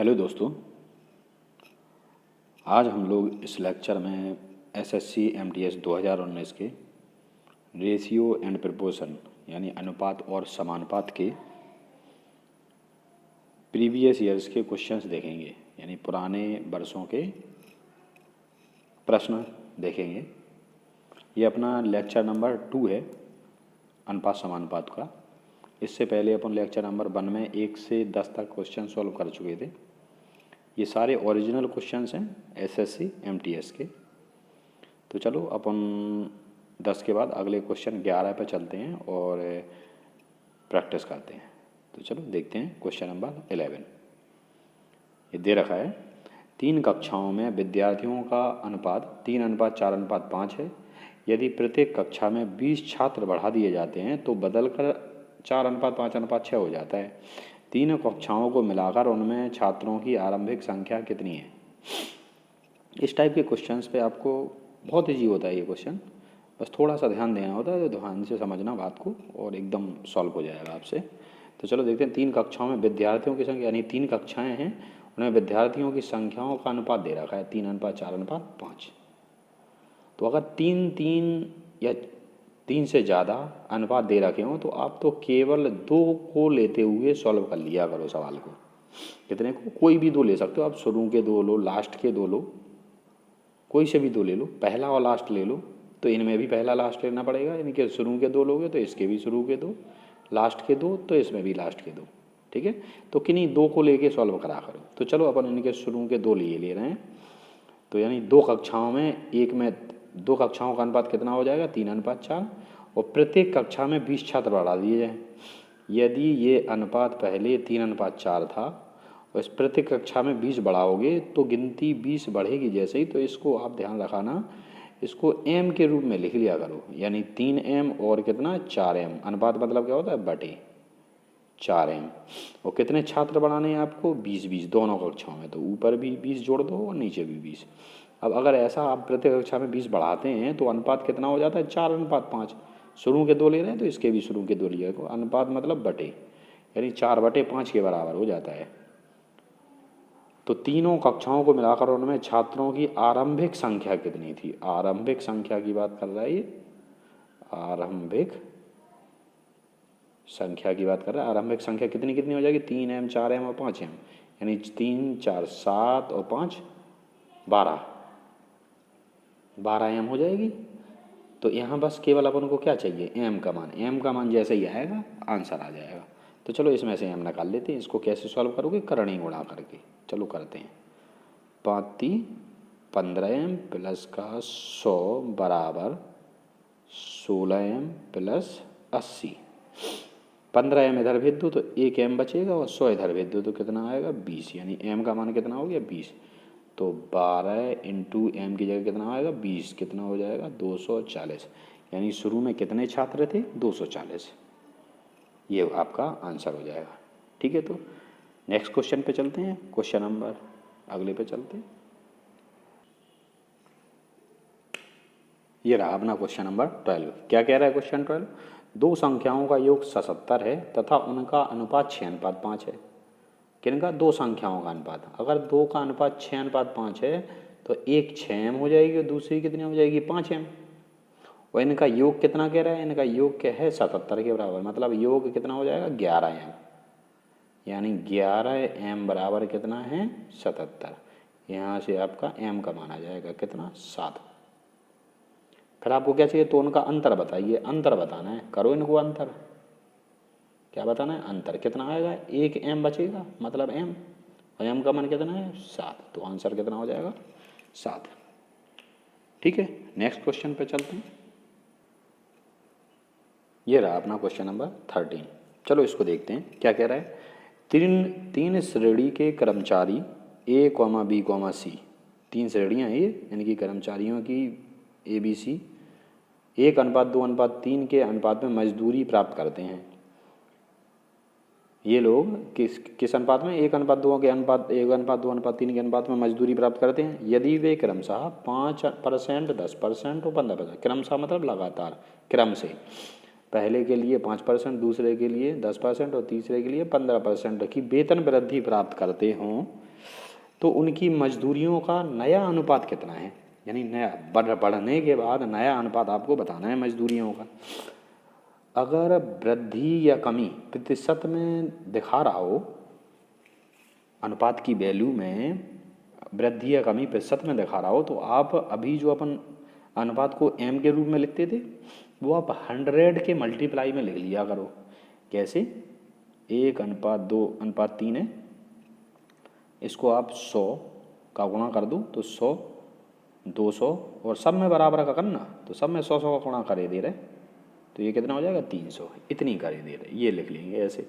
Hello दोस्तों, आज हम लोग इस लेक्चर में एसएससी एमटीएस 2019 के रेशियो एंड प्रपोर्शन यानी अनुपात और समानुपात के प्रीवियस ईयर्स के क्वेश्चंस देखेंगे, यानी पुराने वर्षों के प्रश्न देखेंगे। ये अपना लेक्चर नंबर 2 है अनुपात समानुपात का। इससे पहले अपन लेक्चर नंबर 1 में 1 से 10 तक क्वेश्चन सॉल्व कर चुके थे। ये सारे ओरिजिनल क्वेश्चंस हैं एसएससी एमटीएस के। तो चलो अपन 10 के बाद अगले क्वेश्चन 11 पे चलते हैं और प्रैक्टिस करते हैं। तो चलो देखते हैं क्वेश्चन नंबर 11। ये दे रखा है, 3 कक्षाओं में विद्यार्थियों का अनुपात 3:4:5 है। यदि प्रत्येक कक्षा में 20 छात्र बढ़ा दिए जाते हैं तो बदलकर 4:5:6 हो जाता है। तीनों कक्षाओं को मिलाकर उनमें छात्रों की आरंभिक संख्या कितनी है। इस टाइप के क्वेश्चंस पे आपको बहुत ईजी होता है ये क्वेश्चन, बस थोड़ा सा ध्यान देना होता है, तो ध्यान से समझना बात को और एकदम सॉल्व हो जाएगा आपसे। तो चलो देखते हैं, 3 कक्षाओं में विद्यार्थियों की संख्या यानी 3 कक्षाएँ हैं, उनमें विद्यार्थियों की संख्याओं का अनुपात दे रखा है 3:4:5। तो अगर 3 या 3 से ज़्यादा अनुपात दे रखे हों तो आप तो केवल 2 को लेते हुए सॉल्व कर लिया करो सवाल को। कितने को? कोई भी 2 ले सकते हो आप, शुरू के 2 लो, लास्ट के 2 लो, कोई से भी 2 ले लो, पहला और लास्ट ले लो। तो इनमें भी पहला लास्ट लेना पड़ेगा, यानी कि शुरू के 2 लोगे तो इसके भी शुरू के 2, लास्ट के 2 तो इसमें भी लास्ट के 2। ठीक है, तो किन्हीं 2 को लेके सॉल्व करा करो। तो चलो अपन इनके शुरू के 2 ले रहे हैं। तो यानी 2 कक्षाओं में 2 कक्षाओं का अनुपात कितना हो जाएगा? 3:4, और प्रत्येक कक्षा में 20 छात्र बढ़ा दिए जाएँ। यदि ये अनुपात पहले 3:4 था और इस प्रत्येक कक्षा में 20 बढ़ाओगे तो गिनती 20 बढ़ेगी जैसे ही, तो इसको आप ध्यान रखाना, इसको m के रूप में लिख लिया करो, यानी 3m और कितना 4m। अनुपात मतलब क्या होता है? बटे 4m। और कितने छात्र बढ़ाने हैं आपको? 20 दोनों कक्षाओं में, तो ऊपर भी 20 जोड़ दो और नीचे भी 20। अब अगर ऐसा आप प्रत्येक कक्षा में 20 बढ़ाते हैं तो अनुपात कितना हो जाता है? 4:5। शुरू के 2 ले रहे हैं तो इसके भी शुरू के 2 लिए, अनुपात मतलब बटे, यानी 4/5 के बराबर हो जाता है। तो तीनों कक्षाओं को मिलाकर उनमें छात्रों की आरंभिक संख्या कितनी थी? आरंभिक संख्या की बात कर रहा है ये, आरंभिक संख्या की बात कर रहा है। आरंभिक संख्या कितनी कितनी हो जाएगी? 3m 4m और 5m, यानी 3 4 7 और 5 12m हो जाएगी। तो यहाँ बस केवल अपन को क्या चाहिए? m का मान। m का मान जैसे ही आएगा आंसर आ जाएगा। तो चलो इसमें से m निकाल लेते हैं। इसको कैसे सॉल्व करोगे? करणी गुणा करके। चलो करते हैं। 5 15m प्लस का 100 बराबर 16m प्लस 80। 15m इधर भेज दो तो 1m बचेगा और 100 इधर भेज दो तो कितना आएगा? 20, यानी m का मान कितना हो गया? 20। तो 12 इंटू m की जगह कितना आएगा? 20। कितना हो जाएगा? 240। यानी शुरू में कितने छात्र थे? 240। ये आपका आंसर हो जाएगा। ठीक है, तो नेक्स्ट क्वेश्चन पे चलते हैं। क्वेश्चन नंबर अगले पे चलते हैं। ये रहा अपना क्वेश्चन नंबर 12। क्या कह रहा है क्वेश्चन 12? 2 संख्याओं का योग 77 है तथा उनका अनुपात 6:5 है। किनका? 2 संख्याओं का अनुपात। अगर 2 का अनुपात 6:5 है तो एक 6m हो जाएगी और दूसरी कितनी हो जाएगी? 5m। और इनका योग कितना कह रहा है? इनका योग क्या है? 77 के बराबर, मतलब योग कितना हो जाएगा? 11m, यानी 11m बराबर कितना है? 77। यहाँ से आपका m का मान आ जाएगा कितना? 7। फिर आपको क्या चाहिए? तो उनका अंतर बताइए। अंतर बताना है, करो इनको अंतर। क्या बताना है? अंतर। कितना आएगा? 1m बचेगा, मतलब m, और m का मान कितना है? 7। तो आंसर कितना हो जाएगा? 7। ठीक है, नेक्स्ट क्वेश्चन पे चलते हैं। ये रहा अपना क्वेश्चन नंबर 13। चलो इसको देखते हैं क्या कह रहा है। तीन श्रेणी के कर्मचारी A, B, C, 3 श्रेणियाँ हैं ये, इनकी कर्मचारियों की ABC 1:2:3 के अनुपात में मजदूरी प्राप्त करते हैं। ये लोग किस अनुपात में? 1:2 के अनुपात 1:2:3 के अनुपात में मजदूरी प्राप्त करते हैं। यदि वे क्रमशः 5%, 10% और 15%, क्रमशः मतलब लगातार, क्रम से, पहले के लिए 5%, दूसरे के लिए 10% और तीसरे के लिए 15% की वेतन वृद्धि प्राप्त करते हों तो उनकी मजदूरियों का नया अनुपात कितना है, यानी नया बढ़ने के बाद नया अनुपात आपको बताना है मजदूरियों का। अगर वृद्धि या कमी प्रतिशत में दिखा रहा हो, अनुपात की वैल्यू में वृद्धि या कमी प्रतिशत में दिखा रहा हो, तो आप अभी जो अपन अनुपात को एम के रूप में लिखते थे वो आप 100 के मल्टीप्लाई में लिख लिया करो। कैसे? 1:2:3 है, इसको आप 100 का गुणा कर दो तो 100, 200 और सब में बराबर का करना, तो सब में 100 का गुणा करे दे रहे, तो ये कितना हो जाएगा 300, इतनी करे दे रहे, ये लिख लेंगे ऐसे।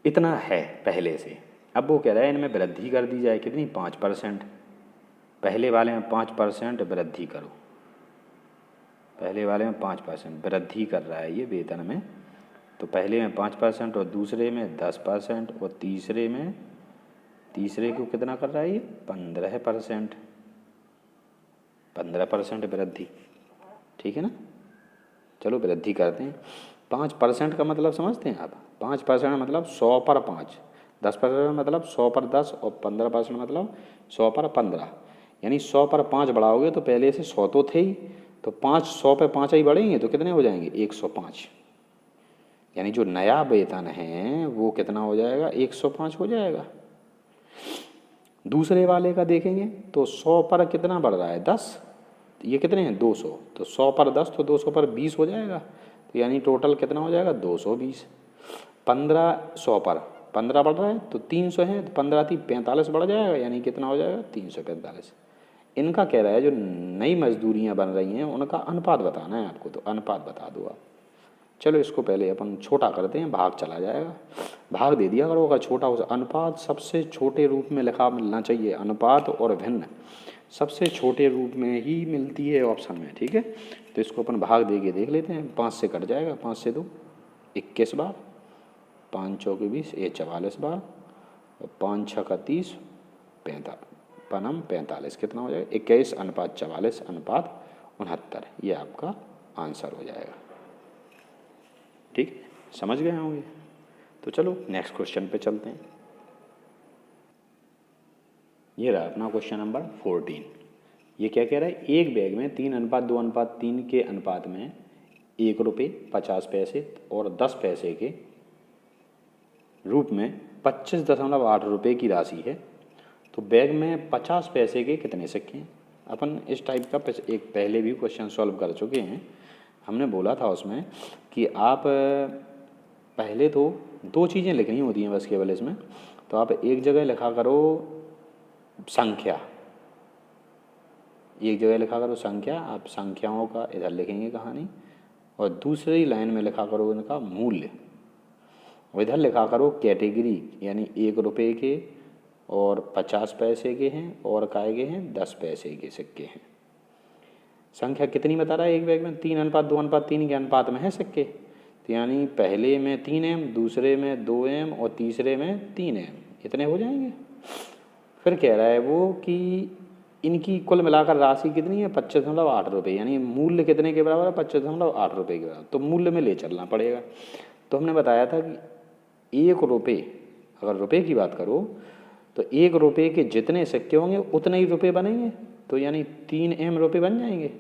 इतना है पहले से। अब वो कह रहा है इनमें वृद्धि कर दी जाए, कितनी? 5%। पहले वाले में 5% वृद्धि करो, पहले वाले में 5% वृद्धि कर रहा है ये वेतन में, तो पहले में 5% और दूसरे में 10% और तीसरे को कितना कर रहा है ये? 15%। 15% वृद्धि, ठीक है ना। चलो वृद्धि करते हैं। 5% का मतलब समझते हैं आप? 5% मतलब 100 पर 5, 10% मतलब 100 पर 10 और 15% मतलब 100 पर 15, यानी 100 पर 5 बढ़ाओगे तो पहले से 100 तो थे ही, तो 100 पे 5 ही बढ़ेंगे तो कितने हो जाएंगे? 105। यानी जो नया वेतन है वो कितना हो जाएगा? 105 हो जाएगा। दूसरे वाले का देखेंगे तो 100 पर कितना बढ़ रहा है? 10, ये कितने हैं? 200, तो 100 पर 10 तो 200 पर 20 हो जाएगा, तो यानी टोटल कितना हो जाएगा? 220। 15 100 पर 15 बढ़ रहा है तो 300 है, तो 15 थी 45 बढ़ जाएगा, यानी कितना हो जाएगा? 345। इनका कह रहा है जो नई मजदूरियां बन रही हैं उनका अनुपात बताना है आपको, तो अनुपात बता दो आप। चलो इसको पहले अपन छोटा करते हैं, भाग चला जाएगा, भाग दे दिया करो अगर छोटा हो। अनुपात सबसे छोटे रूप में लिखा मिलना चाहिए, अनुपात और भिन्न सबसे छोटे रूप में ही मिलती है ऑप्शन में, ठीक है। तो इसको अपन भाग दे के देख लेते हैं। 5 से कट जाएगा, 5 से 2 21 बार, 5 चौके 20, ये 44 बार, और 5 छक्का 30, 45, कितना हो जाएगा? 21:44:69, ये आपका आंसर हो जाएगा। ठीक, समझ गए होंगे। तो चलो नेक्स्ट क्वेश्चन पे चलते हैं। ये रहा अपना क्वेश्चन नंबर 14। ये क्या कह रहा है? एक बैग में 3:2:3 के अनुपात में ₹1.50 और 10 पैसे के रूप में 25.8 रुपये की राशि है, तो बैग में 50 पैसे के कितने सिक्के हैं? अपन इस टाइप का एक पहले भी क्वेश्चन सॉल्व कर चुके हैं। हमने बोला था उसमें कि आप पहले तो 2 चीज़ें लिखनी होती हैं बस केवल इसमें, तो आप एक जगह लिखा करो संख्या, एक जगह लिखा करो संख्या, आप संख्याओं का इधर लिखेंगे कहानी, और दूसरी लाइन में लिखा करो इनका मूल्य, और इधर लिखा करो कैटेगरी, यानी 1 रुपये के और 50 पैसे के हैं और काय के हैं 10 पैसे के सिक्के हैं। संख्या कितनी बता रहा है? एक बैग में 3:2:3 के अनुपात में है सिक्के, तो यानी पहले में 3M, दूसरे में 2M और तीसरे में 3M, इतने हो जाएंगे। फिर कह रहा है वो कि इनकी कुल मिलाकर राशि कितनी है? 25.8 रुपये, यानी मूल्य कितने के बराबर है? 25.8 रुपये के बराबर, तो मूल्य में ले चलना पड़ेगा। तो हमने बताया था कि 1 रुपये, अगर रुपये की बात करो तो 1 रुपये के जितने सिक्के होंगे उतने ही रुपये बनेंगे, तो यानी 3M रुपये बन जाएंगे।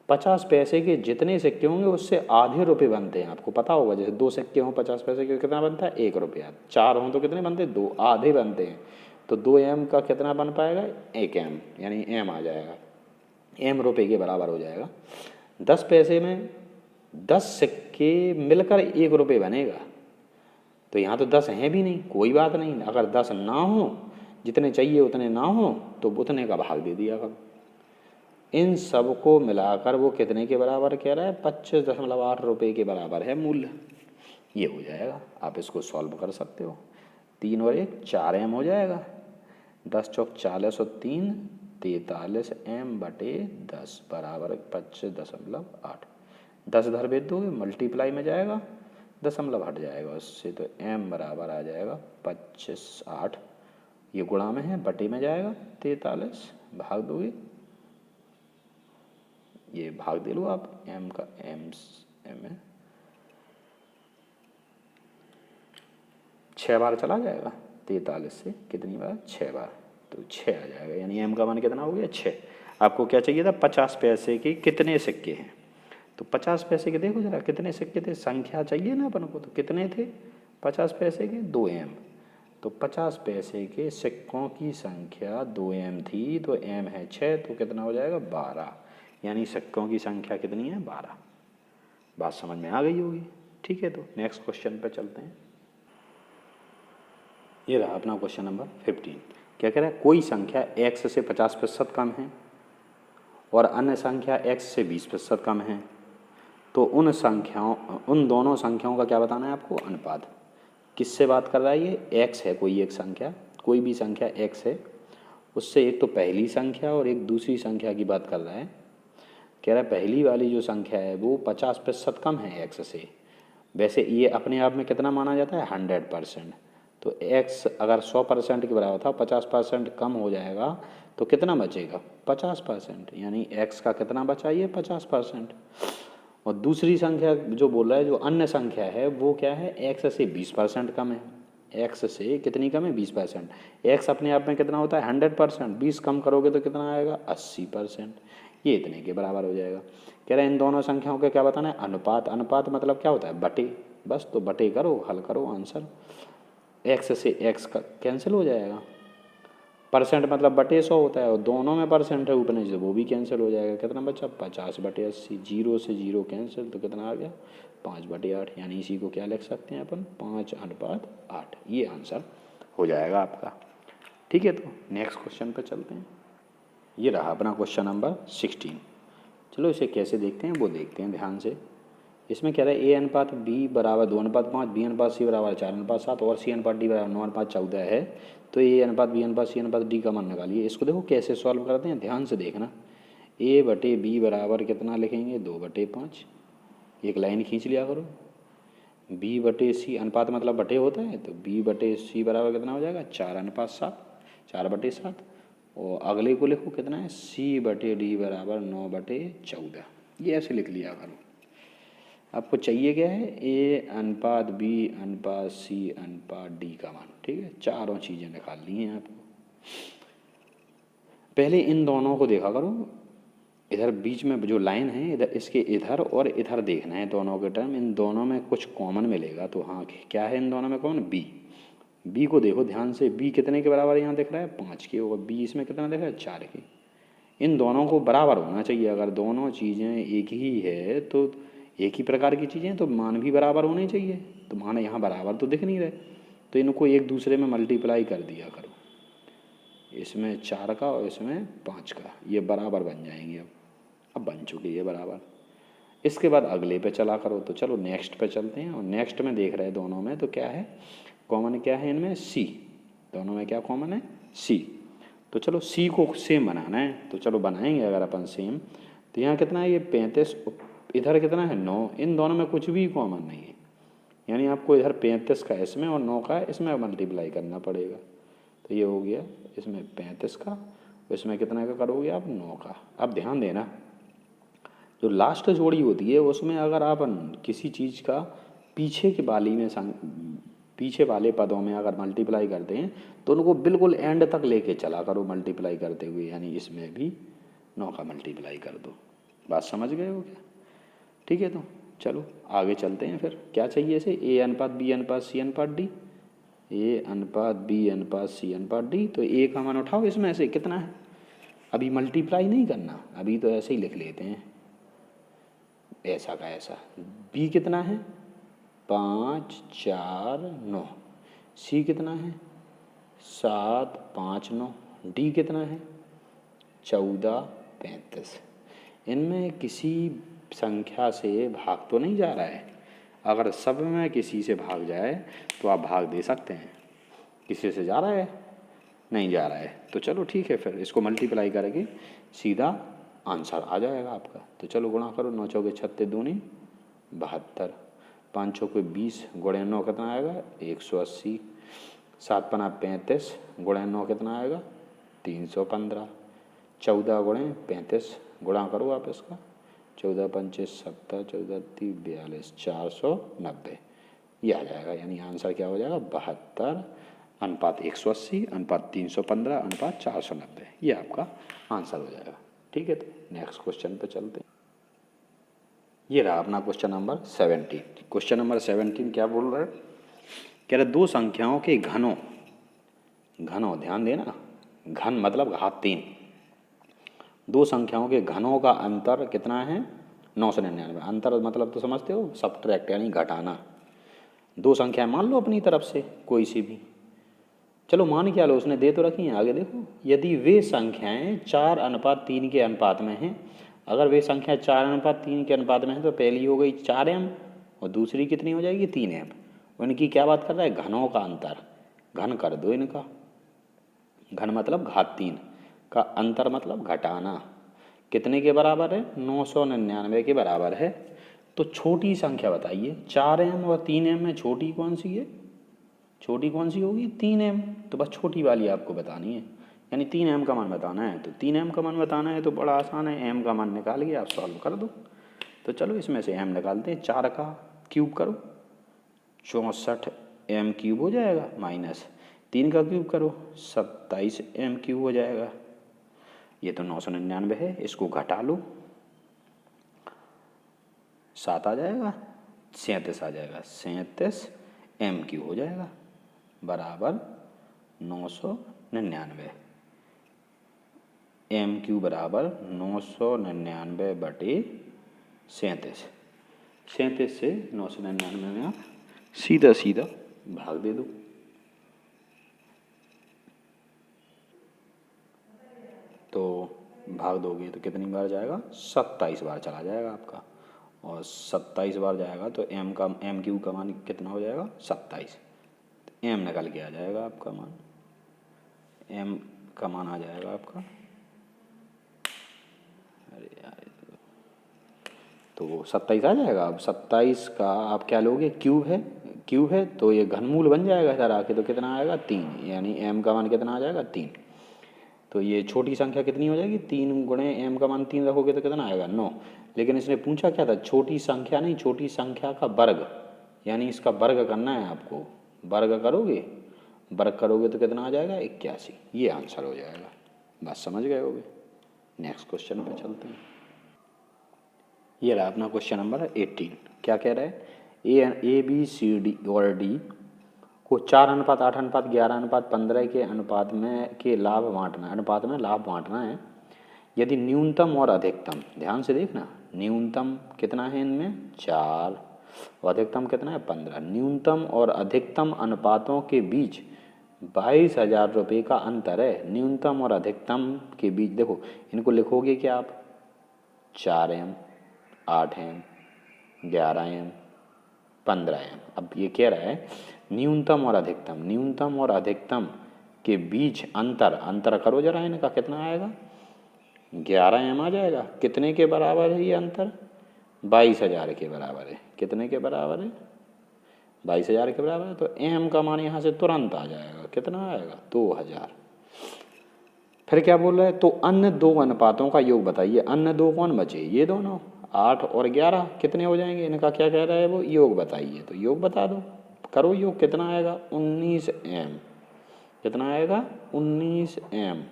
50 पैसे के जितने सिक्के होंगे उससे आधे रुपये बनते हैं, आपको पता होगा। जैसे 2 सिक्के हों 50 पैसे के, कितना बनता है? 1 रुपया। 4 हों तो कितने बनते हैं? 2, आधे बनते हैं, तो 2M का कितना बन पाएगा? 1M, यानी M आ जाएगा, M रुपये के बराबर हो जाएगा। 10 पैसे में 10 सिक्के मिलकर 1 रुपये बनेगा, तो यहाँ तो 10 हैं भी नहीं, कोई बात नहीं। अगर 10 ना हो, जितने चाहिए उतने ना हो, तो उतने का भाग दे दिया करो। इन सब को मिलाकर वो कितने के बराबर कह रहा है? 25.8 रुपये के बराबर है मूल्य, ये हो जाएगा। आप इसको सॉल्व कर सकते हो। 3 और 1 4M हो जाएगा, 10 चौक 40 और 3 43M/10 बराबर 25.8। 10 इधर भेज दोगे, मल्टीप्लाई में जाएगा, दशमलव हट जाएगा उससे, तो M बराबर आ जाएगा 25.8, ये गुणा में है, बटे में जाएगा 43, भाग दोगे, ये भाग दे लो आप, M का M है 6 बार चला जाएगा, 43 से कितनी बार? 6 बार, तो 6 आ जाएगा, यानी m का मान कितना हो गया 6। आपको क्या चाहिए था 50 पैसे के कितने सिक्के हैं, तो 50 पैसे के देखो जरा कितने सिक्के थे, संख्या चाहिए ना अपन को, तो कितने थे 50 पैसे के 2m, तो 50 पैसे के सिक्कों की संख्या 2m थी, तो m है 6, तो कितना हो जाएगा 12, यानी सिक्कों की संख्या कितनी है 12। बात समझ में आ गई होगी। ठीक है, तो नेक्स्ट क्वेश्चन पे चलते हैं। ये रहा अपना क्वेश्चन नंबर 15। क्या कह रहा है, कोई संख्या x से 50% कम है और अन्य संख्या x से 20% कम है, तो उन दोनों संख्याओं का क्या बताना है आपको, अनुपात। किससे बात कर रहा है ये, x है कोई एक संख्या, कोई भी संख्या x है, उससे एक तो पहली संख्या और एक दूसरी संख्या की बात कर रहा है। कह रहा है पहली वाली जो संख्या है वो 50% कम है x से। वैसे ये अपने आप में कितना माना जाता है 100%, तो x अगर 100% के बराबर था, 50% कम हो जाएगा तो कितना बचेगा 50%, यानी x का कितना बचा ये 50%। और दूसरी संख्या जो बोल रहा है, जो अन्य संख्या है वो क्या है, x से 20% कम है। x से कितनी कम है 20%। x अपने आप में कितना होता है 100%, 20 कम करोगे तो कितना आएगा 80%, ये इतने के बराबर हो जाएगा। कह रहे हैं इन दोनों संख्याओं का क्या बताना है, अनुपात। अनुपात मतलब क्या होता है बटे, बस तो बटे करो, हल करो आंसर। x से x का कैंसिल हो जाएगा, परसेंट मतलब बटे 100 होता है, और दोनों में परसेंट है ऊपर नीचे, वो भी कैंसिल हो जाएगा। कितना बचा 50/80, 0 से 0 कैंसिल, तो कितना आ गया 5/8, यानी इसी को क्या लिख सकते हैं अपन 5:8। ये आंसर हो जाएगा आपका। ठीक है, तो नेक्स्ट क्वेश्चन पे चलते हैं। ये रहा अपना क्वेश्चन नंबर 16। चलो इसे कैसे देखते हैं वो देखते हैं ध्यान से। इसमें क्या रहा है, a/b बराबर 2:5, b/c बराबर 4:7 और c/d बराबर 9:14 है। तो a/b/c/d का मान निकालिए। इसको देखो कैसे सॉल्व करते हैं, ध्यान से देखना। a/b बराबर कितना लिखेंगे 2/5, एक लाइन खींच लिया करो। b/c अनुपात मतलब बटे होता है, तो b/c बराबर कितना हो जाएगा 4:7, 4/7। और अगले को लिखो कितना है c/d बराबर 9/14, ये ऐसे लिख लिया करो। आपको चाहिए क्या है a/b/c/d का मान। ठीक है, चारों चीज़ें निकालनी हैं आपको। पहले इन दोनों को देखा करो, इधर बीच में जो लाइन है इधर, इसके इधर और इधर देखना है दोनों के टर्म। इन दोनों में कुछ कॉमन मिलेगा, तो हाँ क्या है इन दोनों में कॉमन, b को देखो ध्यान से। b कितने के बराबर यहाँ दिख रहा है 5 के, और b इसमें कितना दिख रहा है 4 के। इन दोनों को बराबर होना चाहिए। अगर दोनों चीज़ें एक ही है तो एक ही प्रकार की चीज़ें, तो मान भी बराबर होने चाहिए। तो मान यहाँ बराबर तो दिख नहीं रहे, तो इनको एक दूसरे में मल्टीप्लाई कर दिया करो, इसमें 4 का और इसमें 5 का, ये बराबर बन जाएंगे। अब बन चुकी है बराबर। इसके बाद अगले पे चला करो। तो चलो नेक्स्ट पे चलते हैं, और नेक्स्ट में देख रहे हैं दोनों में तो क्या है कॉमन, क्या है इनमें c, दोनों में क्या कॉमन है c। तो चलो c को सेम बनाना है, तो चलो बनाएंगे अगर अपन सेम। तो यहाँ कितना है ये 35, इधर कितना है 9, इन दोनों में कुछ भी कॉमन नहीं है, यानी आपको इधर 35 का इसमें और 9 का इसमें मल्टीप्लाई करना पड़ेगा। तो ये हो गया इसमें 35 का, इसमें कितना का करोगे आप 9 का। अब ध्यान देना, जो लास्ट जोड़ी होती है उसमें अगर आप किसी चीज़ का पीछे के पीछे वाले पदों में अगर मल्टीप्लाई करते हैं तो उनको बिल्कुल एंड तक लेके चला करो मल्टीप्लाई करते हुए, यानी इसमें भी 9 का मल्टीप्लाई कर दो। बात समझ गए हो क्या? ठीक है, तो चलो आगे चलते हैं। फिर क्या चाहिए इसे, a/b/c/d, a/b/c/d। तो a का मान उठाओ, इसमें से कितना है, अभी मल्टीप्लाई नहीं करना, अभी तो ऐसे ही लिख लेते हैं ऐसा का ऐसा। b कितना है 5 4 9, c कितना है 7 5 9, d कितना है 14 35। इनमें किसी संख्या से भाग तो नहीं जा रहा है। अगर सब में किसी से भाग जाए तो आप भाग दे सकते हैं। किसी से जा रहा है, नहीं जा रहा है, तो चलो ठीक है, फिर इसको मल्टीप्लाई करके सीधा आंसर आ जाएगा आपका। तो चलो गुणा करो, 9 चौके 36 दूनी 72, 5 चौके 20 गुणे 9 कितना आएगा 180, 7 पना 35 गुणे 9 कितना आएगा 315, 14 गुणे 35 गुणा करो आप इसका, 14 पंचे 70, 14 30 42, 490, ये आ जाएगा। यानी आंसर क्या हो जाएगा 72 अनुपात 180, अनुपात 315, अनुपात 490, ये आपका आंसर हो जाएगा। ठीक है, तो नेक्स्ट क्वेश्चन पे चलते हैं। ये रहा अपना क्वेश्चन नंबर 17। क्वेश्चन नंबर 17 क्या बोल रहा है, कह रहे दो संख्याओं के घनों, घनों ध्यान देना, घन मतलब घात 3, दो संख्याओं के घनों का अंतर कितना है 999। अंतर मतलब तो समझते हो, सब्ट्रैक्ट यानी घटाना। दो संख्याएं मान लो अपनी तरफ से कोई सी भी, चलो मान क्या लो, उसने दे तो रखी है, आगे देखो, यदि वे संख्याएं 4:3 के अनुपात में हैं, अगर वे संख्या 4:3 के अनुपात में है तो पहली हो गई 4m और दूसरी कितनी हो जाएगी 3m। उनकी क्या बात कर रहा है, घनों का अंतर, घन कर दो इनका, घन मतलब घात 3 का, अंतर मतलब घटाना, कितने के बराबर है 999 के बराबर है। तो छोटी संख्या बताइए, 4m और 3m में छोटी कौन सी है, छोटी कौन सी होगी 3m, तो बस छोटी वाली आपको बतानी है, यानी 3m का मान बताना है। तो 3m का मान बताना है तो बड़ा आसान है, m का मान निकाल के आप सॉल्व कर दो। तो चलो इसमें से m निकालते हैं, 4 का क्यूब करो 64m क्यूब हो जाएगा, माइनस 3 का क्यूब करो 27m क्यूब हो जाएगा। ये तो 999 है, इसको घटा लो 7 आ जाएगा, 37 आ जाएगा, 37m क्यूब हो जाएगा बराबर 999। m क्यूब बराबर 999 बटे 37, 37 से 999 में आप सीधा सीधा भाग दे दो। तो भाग दोगे तो कितनी बार जाएगा, 27 बार चला जाएगा आपका, और 27 बार जाएगा तो m क्यूब का मान कितना हो जाएगा 27, m निकल के आ जाएगा आपका मान, m का मान आ जाएगा आपका, अरे यार तो 27 आ जाएगा। अब 27 का आप क्या लोगे, क्यूब है, क्यूब है तो ये घनमूल बन जाएगा इधर आके, तो कितना आएगा 3, यानी m का मान कितना आ जाएगा 3। तो ये छोटी संख्या कितनी हो जाएगी, 3 गुणे m का मान 3 रखोगे तो कितना आएगा 9। लेकिन इसने पूछा क्या था, छोटी संख्या नहीं, छोटी संख्या का वर्ग, यानी इसका वर्ग करना है आपको, वर्ग करोगे, वर्ग करोगे तो कितना आ जाएगा 81, ये आंसर हो जाएगा। बस समझ गए होगे। नेक्स्ट क्वेश्चन पे चलते हैं। ये रहा अपना क्वेश्चन नंबर 18। क्या कह रहा है, ए बी सी डी और डी को 4:8:11:15 के अनुपात में के लाभ बांटना, अनुपात में लाभ बांटना है। यदि न्यूनतम और अधिकतम, ध्यान से देखना, न्यूनतम कितना है इनमें 4 और अधिकतम कितना है 15, न्यूनतम और अधिकतम अनुपातों के बीच 22,000 रुपये का अंतर है। न्यूनतम और अधिकतम के बीच, देखो इनको लिखोगे क्या आप, 4m, 8m, 11m, 15m। अब ये कह रहा है न्यूनतम और अधिकतम, न्यूनतम और अधिकतम के बीच अंतर, अंतर करो जरा इनका, कितना आएगा 11m आ जाएगा। कितने के बराबर है ये अंतर, 22,000 के बराबर है। कितने के बराबर है 22,000 के बराबर है। तो m का मान यहाँ से तुरंत आ जाएगा, कितना आएगा 2,000। फिर क्या बोल रहा है, तो अन्य दो अनुपातों का योग बताइए। अन्य दो कौन बचे, ये दोनों 8 और 11 कितने हो जाएंगे, इनका क्या कह रहा है वो, योग बताइए। तो योग बता दो, करो योग, कितना आएगा 19m, कितना आएगा 19m,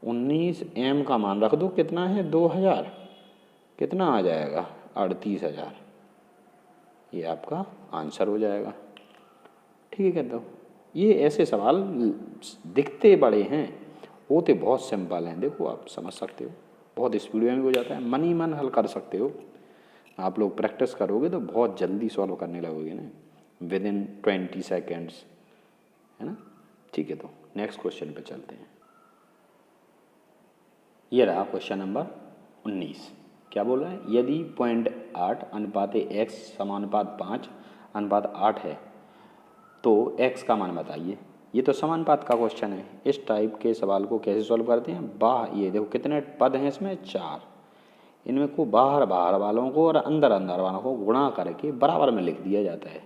19m का मान रख दो, कितना है 2,000, कितना आ जाएगा 38,000, ये आपका आंसर हो जाएगा। ठीक है, तो ये ऐसे सवाल दिखते बड़े हैं, होते बहुत सिंपल हैं। देखो आप समझ सकते हो, बहुत स्पीड में भी हो जाता है, मन ही मन हल कर सकते हो। आप लोग प्रैक्टिस करोगे तो बहुत जल्दी सॉल्व करने लगोगे ना, विद इन 20 सेकेंड्स, है ना। ठीक है, तो नेक्स्ट क्वेश्चन पे चलते हैं। ये रहा क्वेश्चन नंबर 19। क्या बोल रहा है, यदि 0.8 अनुपात x समानुपात 5:8 है तो x का मान बताइए। ये तो समानुपात का क्वेश्चन है। इस टाइप के सवाल को कैसे सॉल्व करते हैं, ये देखो कितने पद हैं इसमें 4, इनमें को बाहर बाहर वालों को और अंदर अंदर वालों को गुणा करके बराबर में लिख दिया जाता है।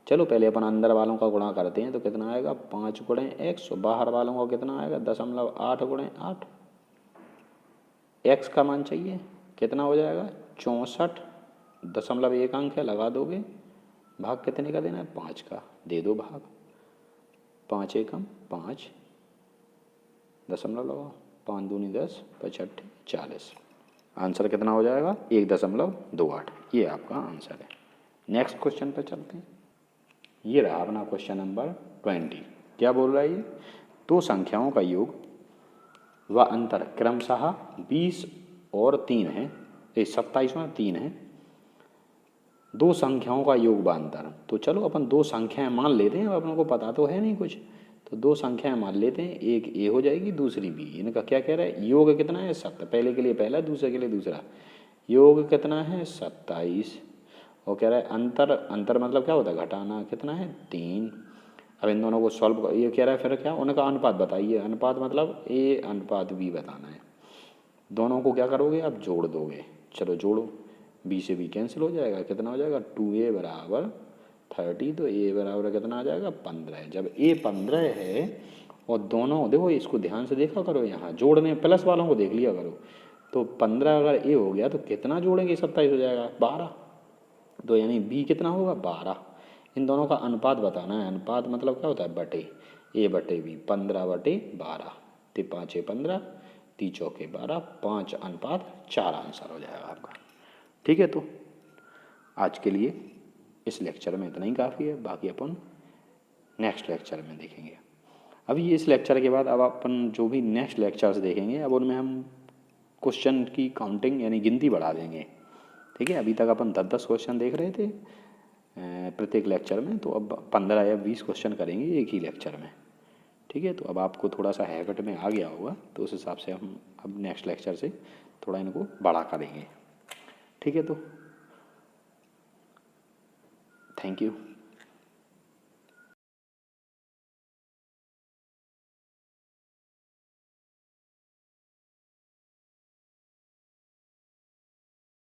चलो पहले अपन अंदर वालों का गुणा करते हैं, तो कितना आएगा 5 गुणे x, बाहर वालों का कितना आएगा 0.8 गुणे 8। x का मान चाहिए, कितना हो जाएगा 64.1 अंक है, लगा दोगे, भाग कितने का देना है 5 का, दे दो भाग, 5 एकम 5 दशमलव लगाओ, 5 दूनी 10, 5 अट्ठे 40। आंसर कितना हो जाएगा? 1.28। ये आपका आंसर है। नेक्स्ट क्वेश्चन पर चलते हैं। ये रहा अपना क्वेश्चन नंबर 20। क्या बोल रहा है ये? दो संख्याओं का योग व अंतर क्रमशः 20 और 3 है, 27 में 3 है। दो संख्याओं का योग व अंतर, तो चलो अपन दो संख्याएं मान लेते हैं, अब अपन को पता तो है नहीं कुछ, तो दो संख्याएं मान लेते हैं, एक ए हो जाएगी दूसरी बी। इनका क्या कह रहा है? योग कितना है? 7। पहले के लिए पहला, दूसरे के लिए दूसरा। योग कितना है? 27। और कह रहा है अंतर, अंतर मतलब क्या होता है? घटाना। कितना है? 3। अब इन दोनों को सॉल्व, ये कह रहा है फिर क्या? उनका अनुपात बताइए। अनुपात मतलब ए अनुपात बी बताना है। दोनों को क्या करोगे? आप जोड़ दोगे। चलो जोड़ो, बी से बी कैंसिल हो जाएगा। कितना हो जाएगा? 2a बराबर 30। तो a बराबर कितना आ जाएगा? 15। जब a 15 है और दोनों, देखो इसको ध्यान से देखा करो, यहाँ जोड़ने प्लस वालों को देख लिया करो। तो 15 अगर a हो गया तो कितना जोड़ेंगे? 27 हो जाएगा, 12। तो यानी b कितना होगा? 12। इन दोनों का अनुपात बताना है। अनुपात मतलब क्या होता है? बटे, a बटे b। 15/12, 5 15, 3 चौके 12, 5:4 आंसर हो जाएगा आपका। ठीक है, तो आज के लिए इस लेक्चर में इतना ही काफ़ी है। बाकी अपन नेक्स्ट लेक्चर में देखेंगे। अभी इस लेक्चर के बाद अब अपन जो भी नेक्स्ट लेक्चर्स देखेंगे, अब उनमें हम क्वेश्चन की काउंटिंग यानी गिनती बढ़ा देंगे। ठीक है, अभी तक अपन 10-10 क्वेश्चन देख रहे थे प्रत्येक लेक्चर में, तो अब 15 या 20 क्वेश्चन करेंगे एक ही लेक्चर में। ठीक है, तो अब आपको थोड़ा सा हैबिट में आ गया होगा, तो उस हिसाब से हम अब नेक्स्ट लेक्चर से थोड़ा इनको बड़ा करेंगे। ठीक है, तो थैंक यू।